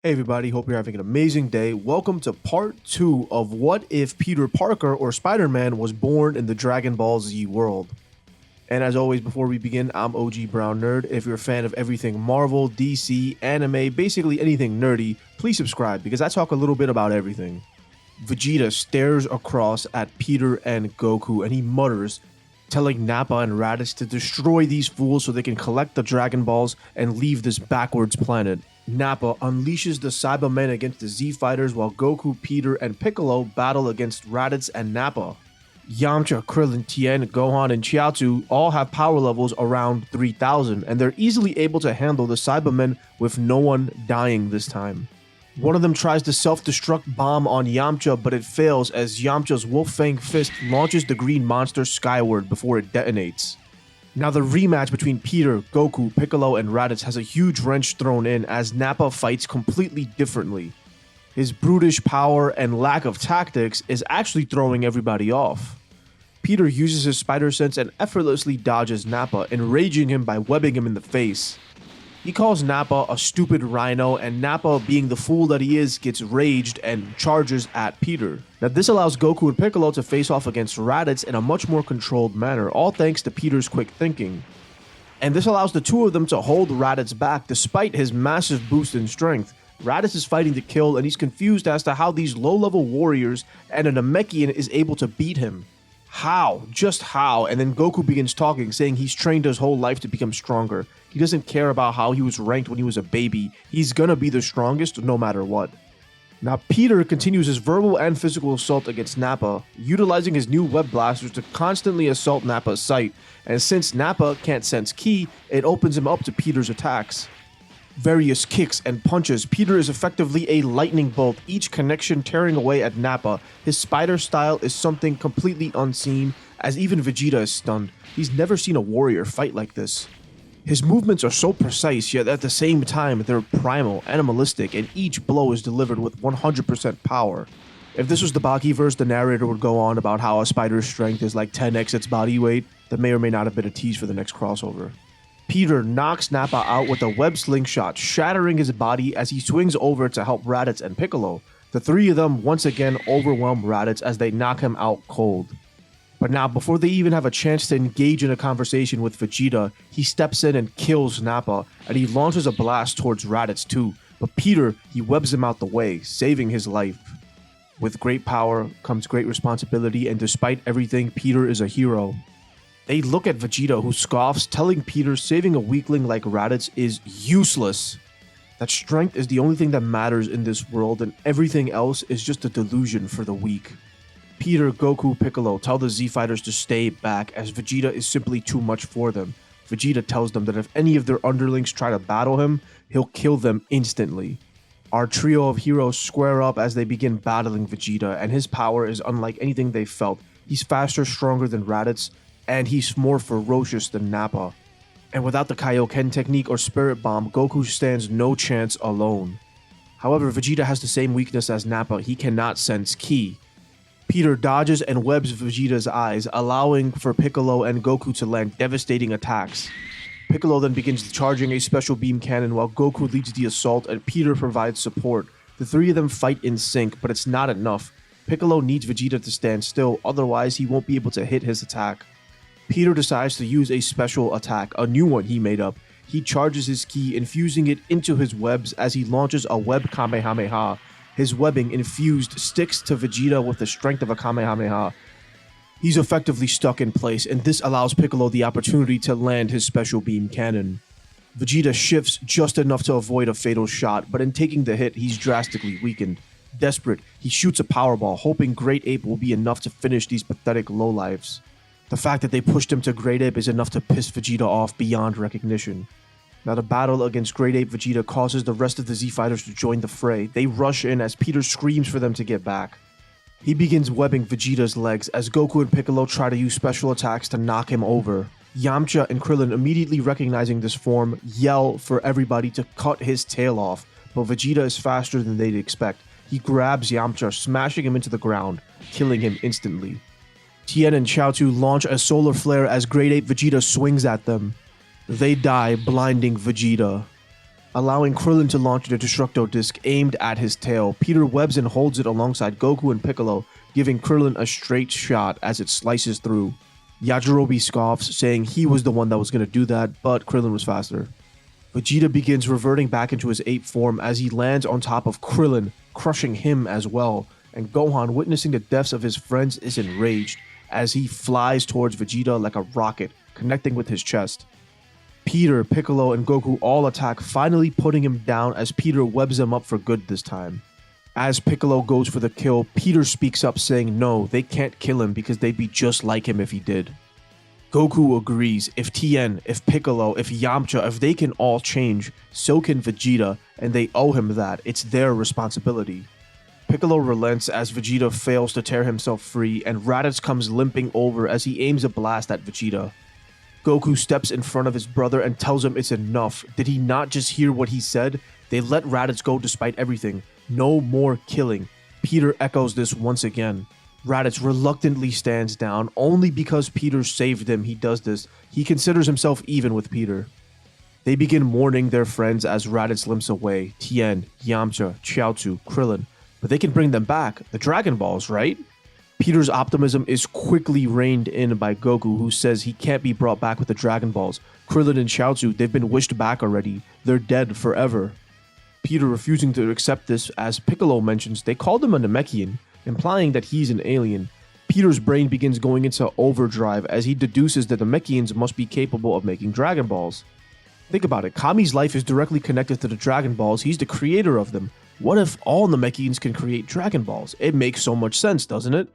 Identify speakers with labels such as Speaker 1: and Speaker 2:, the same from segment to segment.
Speaker 1: Hey everybody, hope you're having an amazing day. Welcome to part 2 of What If Peter Parker or Spider-Man was born in the Dragon Ball Z world. And as always, before we begin, I'm OG Brown Nerd. If you're a fan of everything Marvel, DC, anime, basically anything nerdy, please subscribe because I talk a little bit about everything. Vegeta stares across at Peter and Goku and he mutters, telling Nappa and Raditz to destroy these fools so they can collect the Dragon Balls and leave this backwards planet. Nappa unleashes the Cybermen against the Z Fighters while Goku, Peter, and Piccolo battle against Raditz and Nappa. Yamcha, Krillin, Tien, Gohan, and Chiaotzu all have power levels around 3000, and they're easily able to handle the Cybermen with no one dying this time. One of them tries to self-destruct bomb on Yamcha, but it fails as Yamcha's Wolf-Fang fist launches the green monster skyward before it detonates. Now the rematch between Peter, Goku, Piccolo, and Raditz has a huge wrench thrown in as Nappa fights completely differently. His brutish power and lack of tactics is actually throwing everybody off. Peter uses his spider sense and effortlessly dodges Nappa, enraging him by webbing him in the face. He calls Nappa a stupid rhino, and Nappa, being the fool that he is, gets raged and charges at Peter. Now this allows Goku and Piccolo to face off against Raditz in a much more controlled manner, all thanks to Peter's quick thinking. And this allows the two of them to hold Raditz back despite his massive boost in strength. Raditz is fighting to kill and he's confused as to how these low-level warriors and a Namekian is able to beat him. How? Just how? And then Goku begins talking, saying he's trained his whole life to become stronger. He doesn't care about how he was ranked when he was a baby. He's gonna be the strongest no matter what. Now Peter continues his verbal and physical assault against Nappa, utilizing his new web blasters to constantly assault Nappa's sight, and since Nappa can't sense ki, it opens him up to Peter's attacks. Various kicks and punches, Peter is effectively a lightning bolt, each connection tearing away at Nappa. His spider style is something completely unseen, as even Vegeta is stunned. He's never seen a warrior fight like this. His movements are so precise, yet at the same time they're primal, animalistic, and each blow is delivered with 100% power. If this was the Bakiverse, the narrator would go on about how a spider's strength is like 10x its body weight. That may or may not have been a tease for the next crossover. Peter knocks Nappa out with a web slingshot, shattering his body as he swings over to help Raditz and Piccolo. The three of them once again overwhelm Raditz as they knock him out cold. But now, before they even have a chance to engage in a conversation with Vegeta, he steps in and kills Nappa, and he launches a blast towards Raditz too. But Peter, he webs him out the way, saving his life. With great power comes great responsibility, and despite everything, Peter is a hero. They look at Vegeta, who scoffs, telling Peter saving a weakling like Raditz is useless. That strength is the only thing that matters in this world, and everything else is just a delusion for the weak. Peter, Goku, Piccolo tell the Z Fighters to stay back as Vegeta is simply too much for them. Vegeta tells them that if any of their underlings try to battle him, he'll kill them instantly. Our trio of heroes square up as they begin battling Vegeta, and his power is unlike anything they've felt. He's faster, stronger than Raditz, and he's more ferocious than Nappa. And without the Kaioken technique or Spirit Bomb, Goku stands no chance alone. However, Vegeta has the same weakness as Nappa, he cannot sense ki. Peter dodges and webs Vegeta's eyes, allowing for Piccolo and Goku to land devastating attacks. Piccolo then begins charging a special beam cannon while Goku leads the assault and Peter provides support. The three of them fight in sync, but it's not enough. Piccolo needs Vegeta to stand still, otherwise he won't be able to hit his attack. Peter decides to use a special attack, a new one he made up. He charges his ki, infusing it into his webs as he launches a web Kamehameha. His webbing infused sticks to Vegeta with the strength of a Kamehameha. He's effectively stuck in place, and this allows Piccolo the opportunity to land his special beam cannon. Vegeta shifts just enough to avoid a fatal shot, but in taking the hit, he's drastically weakened. Desperate, he shoots a powerball, hoping Great Ape will be enough to finish these pathetic lowlifes. The fact that they pushed him to Great Ape is enough to piss Vegeta off beyond recognition. Now the battle against Great Ape Vegeta causes the rest of the Z Fighters to join the fray. They rush in as Peter screams for them to get back. He begins webbing Vegeta's legs as Goku and Piccolo try to use special attacks to knock him over. Yamcha and Krillin, immediately recognizing this form, yell for everybody to cut his tail off, but Vegeta is faster than they'd expect. He grabs Yamcha, smashing him into the ground, killing him instantly. Tien and Chiaotzu launch a solar flare as Great Ape Vegeta swings at them. They die, blinding Vegeta. allowing Krillin to launch the Destructo Disc aimed at his tail. Peter webs and holds it alongside Goku and Piccolo, giving Krillin a straight shot as it slices through. Yajirobe scoffs, saying he was the one that was going to do that, but Krillin was faster. Vegeta begins reverting back into his ape form as he lands on top of Krillin, crushing him as well, and Gohan, witnessing the deaths of his friends, is enraged as he flies towards Vegeta like a rocket, connecting with his chest. Peter, Piccolo, and Goku all attack, finally putting him down as Peter webs him up for good this time. As Piccolo goes for the kill, Peter speaks up saying no, they can't kill him because they'd be just like him if he did. Goku agrees. If Tien, if Piccolo, if Yamcha, if they can all change, so can Vegeta, and they owe him that. It's their responsibility. Piccolo relents as Vegeta fails to tear himself free, and Raditz comes limping over as he aims a blast at Vegeta. Goku steps in front of his brother and tells him it's enough. Did he not just hear what he said? They let Raditz go despite everything. No more killing. Peter echoes this once again. Raditz reluctantly stands down. Only because Peter saved him he does this. He considers himself even with Peter. They begin mourning their friends as Raditz limps away. Tien, Yamcha, Chiaotzu, Krillin. But they can bring them back. The Dragon Balls, right? Peter's optimism is quickly reined in by Goku, who says he can't be brought back with the Dragon Balls. Krillin and Chiaotzu, they've been wished back already. They're dead forever. Peter refusing to accept this as Piccolo mentions they called him a Namekian, implying that he's an alien. Peter's brain begins going into overdrive as he deduces that the Namekians must be capable of making Dragon Balls. Think about it, Kami's life is directly connected to the Dragon Balls, he's the creator of them. What if all Namekians can create Dragon Balls? It makes so much sense, doesn't it?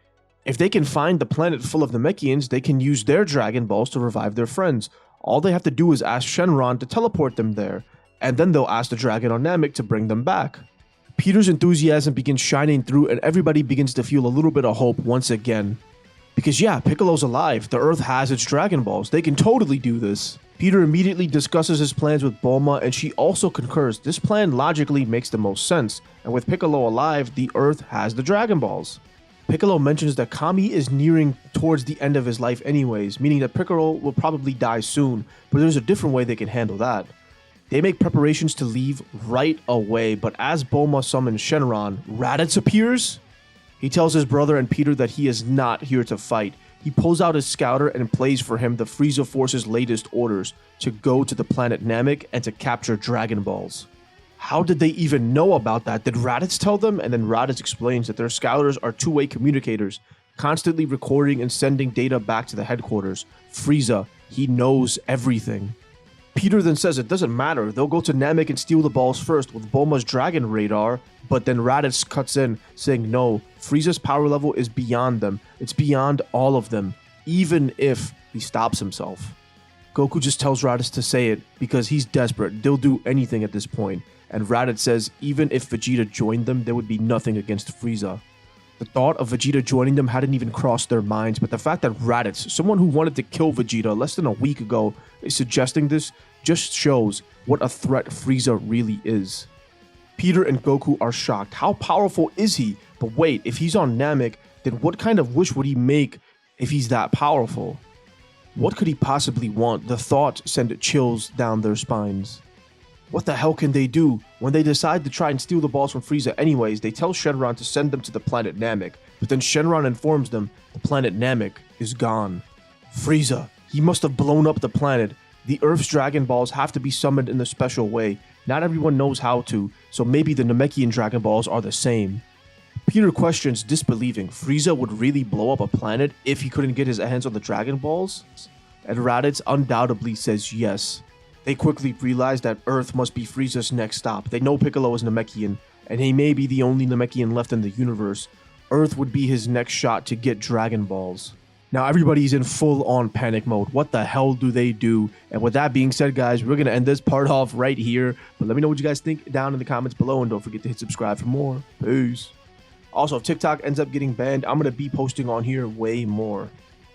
Speaker 1: If they can find the planet full of Namekians, they can use their Dragon Balls to revive their friends. All they have to do is ask Shenron to teleport them there, and then they'll ask the Dragon on Namek to bring them back. Peter's enthusiasm begins shining through and everybody begins to feel a little bit of hope once again. Because yeah, Piccolo's alive, the Earth has its Dragon Balls, they can totally do this. Peter immediately discusses his plans with Bulma and she also concurs. This plan logically makes the most sense, and with Piccolo alive, the Earth has the Dragon Balls. Piccolo mentions that Kami is nearing towards the end of his life anyways, meaning that Piccolo will probably die soon, but there's a different way they can handle that. They make preparations to leave right away, but as Bulma summons Shenron, Raditz appears? He tells his brother and Peter that he is not here to fight. He pulls out his scouter and plays for him the Frieza Force's latest orders to go to the planet Namek and to capture Dragon Balls. How did they even know about that? Did Raditz tell them? And then Raditz explains that their scouters are two-way communicators, constantly recording and sending data back to the headquarters. Frieza, he knows everything. Peter then says it doesn't matter, they'll go to Namek and steal the balls first with Bulma's dragon radar, but then Raditz cuts in, saying no, Frieza's power level is beyond them, it's beyond all of them, even if he stops himself. Goku just tells Raditz to say it, because he's desperate, they'll do anything at this point, and Raditz says even if Vegeta joined them, there would be nothing against Frieza. The thought of Vegeta joining them hadn't even crossed their minds, but the fact that Raditz, someone who wanted to kill Vegeta less than a week ago, is suggesting this just shows what a threat Frieza really is. Peter and Goku are shocked. How powerful is he? But wait, if he's on Namek, then what kind of wish would he make if he's that powerful? What could he possibly want? The thought sent chills down their spines. What the hell can they do? When they decide to try and steal the balls from Frieza anyways, they tell Shenron to send them to the planet Namek, but then Shenron informs them the planet Namek is gone. Frieza, he must have blown up the planet. The Earth's Dragon Balls have to be summoned in a special way. Not everyone knows how to, so maybe the Namekian Dragon Balls are the same. Peter questions, disbelieving. Frieza would really blow up a planet if he couldn't get his hands on the Dragon Balls? And Raditz undoubtedly says yes. They quickly realize that Earth must be Frieza's next stop. They know Piccolo is Namekian, and he may be the only Namekian left in the universe. Earth would be his next shot to get Dragon Balls. Now everybody's in full-on panic mode. What the hell do they do? And with that being said, guys, we're going to end this part off right here. But let me know what you guys think down in the comments below, and don't forget to hit subscribe for more. Peace. Also, if TikTok ends up getting banned, I'm going to be posting on here way more.